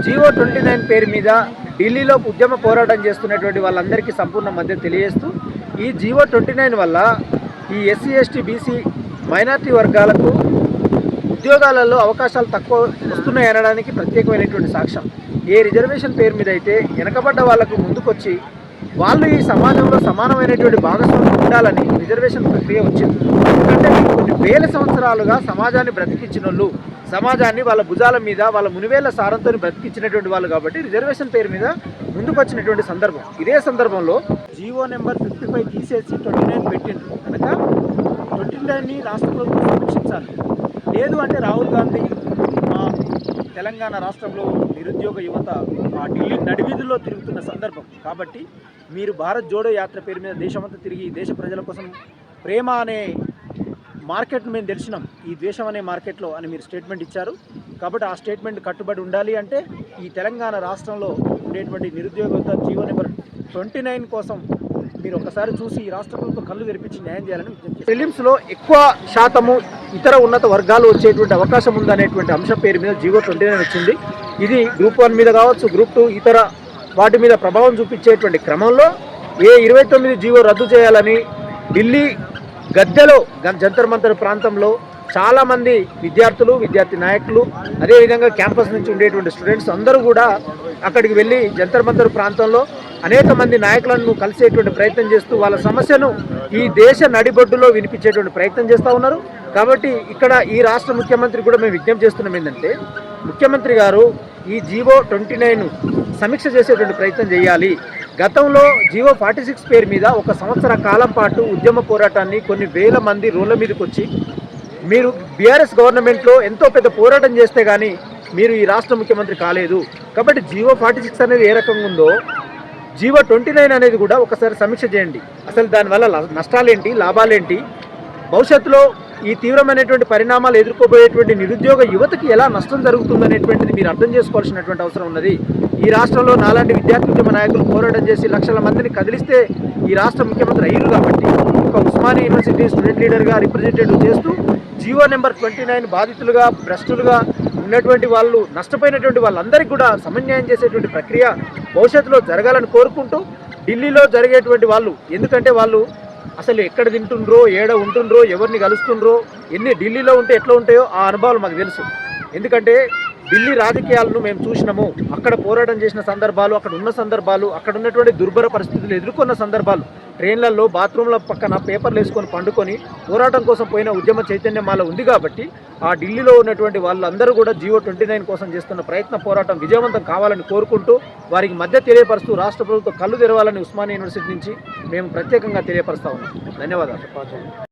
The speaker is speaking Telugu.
జీవో 29 పేరు మీద ఢిల్లీలో ఉద్యమ పోరాటం చేస్తున్నటువంటి వాళ్ళందరికీ సంపూర్ణ మద్దతు తెలియజేస్తూ ఈ జీవో 29 వల్ల ఈ ఎస్సీ ఎస్టీ బీసీ మైనారిటీ వర్గాలకు ఉద్యోగాలలో అవకాశాలు తక్కువ వస్తున్నాయి అనడానికి ప్రత్యేకమైనటువంటి సాక్ష్యం. ఏ రిజర్వేషన్ పేరు మీద అయితే వెనకబడ్డ వాళ్లకు ముందుకొచ్చి వాళ్ళు ఈ సమాజంలో సమానమైనటువంటి భాగస్వామ్యం ఉండాలని రిజర్వేషన్ ప్రక్రియ వచ్చింది. ఎందుకంటే కొన్ని వేల సంవత్సరాలుగా సమాజాన్ని బ్రతికించిన వాళ్ళు, సమాజాన్ని వాళ్ళ భుజాల మీద వాళ్ళ మునివేళ్ల సారంతో బ్రతికించినటువంటి వాళ్ళు కాబట్టి రిజర్వేషన్ పేరు మీద ముందుకు వచ్చినటువంటి సందర్భం. ఇదే సందర్భంలో జీవో నెంబర్ 55 తీసేసి 29 పెట్టిండ్రు కనుక 29ని రాష్ట్ర ప్రభుత్వం సమీక్షించాలి. లేదు అంటే రాహుల్ గాంధీ మా తెలంగాణ రాష్ట్రంలో నిరుద్యోగ యువత ఆ ఢిల్లీ నడివీధుల్లో తిరుగుతున్న సందర్భం కాబట్టి మీరు భారత్ జోడో యాత్ర పేరు మీద దేశమంతా తిరిగి దేశ ప్రజల కోసం ప్రేమ అనే మార్కెట్ను మేము తెలిసినాం, ఈ ద్వేషం అనే మార్కెట్లో అని మీరు స్టేట్మెంట్ ఇచ్చారు. కాబట్టి ఆ స్టేట్మెంట్ కట్టుబడి ఉండాలి అంటే ఈ తెలంగాణ రాష్ట్రంలో ఉండేటువంటి నిరుద్యోగ యువత జీవో నెంబర్ 29 కోసం మీరు ఒకసారి చూసి ఈ రాష్ట్ర ప్రభుత్వం కళ్ళు తెరిపించి న్యాయం చేయాలని విజ్ఞప్తి. ప్రిలిమ్స్లో ఎక్కువ శాతము ఇతర ఉన్నత వర్గాలు వచ్చేటువంటి అవకాశం ఉందనేటువంటి అంశం పేరు మీద జీవో 29 వచ్చింది. ఇది గ్రూప్ 1 మీద కావచ్చు, గ్రూప్ 2 ఇతర వాటి మీద ప్రభావం చూపించేటువంటి క్రమంలో 29 జీవో రద్దు చేయాలని ఢిల్లీ గద్దెలో జంతర్ మంతర్ ప్రాంతంలో చాలామంది విద్యార్థులు, విద్యార్థి నాయకులు, అదేవిధంగా క్యాంపస్ నుంచి ఉండేటువంటి స్టూడెంట్స్ అందరూ కూడా అక్కడికి వెళ్ళి జంతర్ మంతర్ ప్రాంతంలో అనేక మంది నాయకులను కలిసేటువంటి ప్రయత్నం చేస్తూ వాళ్ళ సమస్యను ఈ దేశ నడిబొడ్డులో వినిపించేటువంటి ప్రయత్నం చేస్తూ ఉన్నారు. కాబట్టి ఇక్కడ ఈ రాష్ట్ర ముఖ్యమంత్రి కూడా మేము విజ్ఞప్తి చేస్తున్నాం ఏంటంటే, ముఖ్యమంత్రి గారు ఈ జీవో 29 సమీక్ష చేసేటువంటి ప్రయత్నం చేయాలి. గతంలో జీవో 46 పేరు మీద 1 సంవత్సర కాలం పాటు ఉద్యమ పోరాటాన్ని కొన్ని వేల మంది రోడ్ల మీదకి వచ్చి మీరు బీఆర్ఎస్ గవర్నమెంట్లో ఎంతో పెద్ద పోరాటం చేస్తే కానీ మీరు ఈ రాష్ట్ర ముఖ్యమంత్రి కాలేదు. కాబట్టి జీవో 46 అనేది ఏ రకంగా ఉందో జీవో 29 అనేది కూడా ఒకసారి సమీక్ష చేయండి. అసలు దానివల్ల నష్టాలేంటి, లాభాలేంటి, భవిష్యత్తులో ఈ తీవ్రమైనటువంటి పరిణామాలు ఎదుర్కోబోయేటువంటి నిరుద్యోగ యువతకి ఎలా నష్టం జరుగుతుందనేటువంటిది మీరు అర్థం చేసుకోవాల్సినటువంటి అవసరం ఉన్నది. ఈ రాష్ట్రంలో నాలాంటి విద్యార్థి ఉద్యమ నాయకులు పోరాటం చేసి లక్షల మందిని కదిలిస్తే ఈ రాష్ట్ర ముఖ్యమంత్రి అయ్యారు. కాబట్టి ఒక ఉస్మానియా యూనివర్సిటీ స్టూడెంట్ లీడర్గా రిప్రజెంటేటివ్ చేస్తూ జీవో నెంబర్ 29 బాధితులుగా, భ్రష్టులుగా ఉన్నటువంటి వాళ్ళు, నష్టపోయినటువంటి వాళ్ళందరికీ కూడా సమన్వయం చేసేటువంటి ప్రక్రియ భవిష్యత్తులో జరగాలని కోరుకుంటూ ఢిల్లీలో జరిగేటువంటి వాళ్ళు, ఎందుకంటే వాళ్ళు అసలు ఎక్కడ తింటుండ్రో, ఏడ ఉంటుండ్రో, ఎవరిని కలుస్తుండ్రో, ఎన్ని ఢిల్లీలో ఉంటే ఎట్లా ఉంటాయో ఆ అనుభవాలు మాకు తెలుసు. ఎందుకంటే ఢిల్లీ రాజకీయాలను మేము చూసినాము. అక్కడ పోరాటం చేసిన సందర్భాలు, అక్కడ ఉన్న సందర్భాలు, అక్కడ ఉన్నటువంటి దుర్భర పరిస్థితులు ఎదుర్కొన్న సందర్భాలు, ట్రైన్లలో బాత్రూంల పక్కన పేపర్లు వేసుకొని పండుకొని పోరాటం కోసం పోయిన ఉద్యమ చైతన్యం మాలో ఉంది. కాబట్టి ఆ ఢిల్లీలో ఉన్నటువంటి వాళ్ళందరూ కూడా జీవో 29 కోసం చేస్తున్న పోరాటం విజయవంతం కావాలని కోరుకుంటూ వారికి మధ్య తెలియపరుస్తూ రాష్ట్ర ప్రభుత్వం కళ్ళు తెరవాలని ఉస్మానియా యూనివర్సిటీ నుంచి మేము ప్రత్యేకంగా తెలియపరుస్తా ఉన్నాం. ధన్యవాదాలు.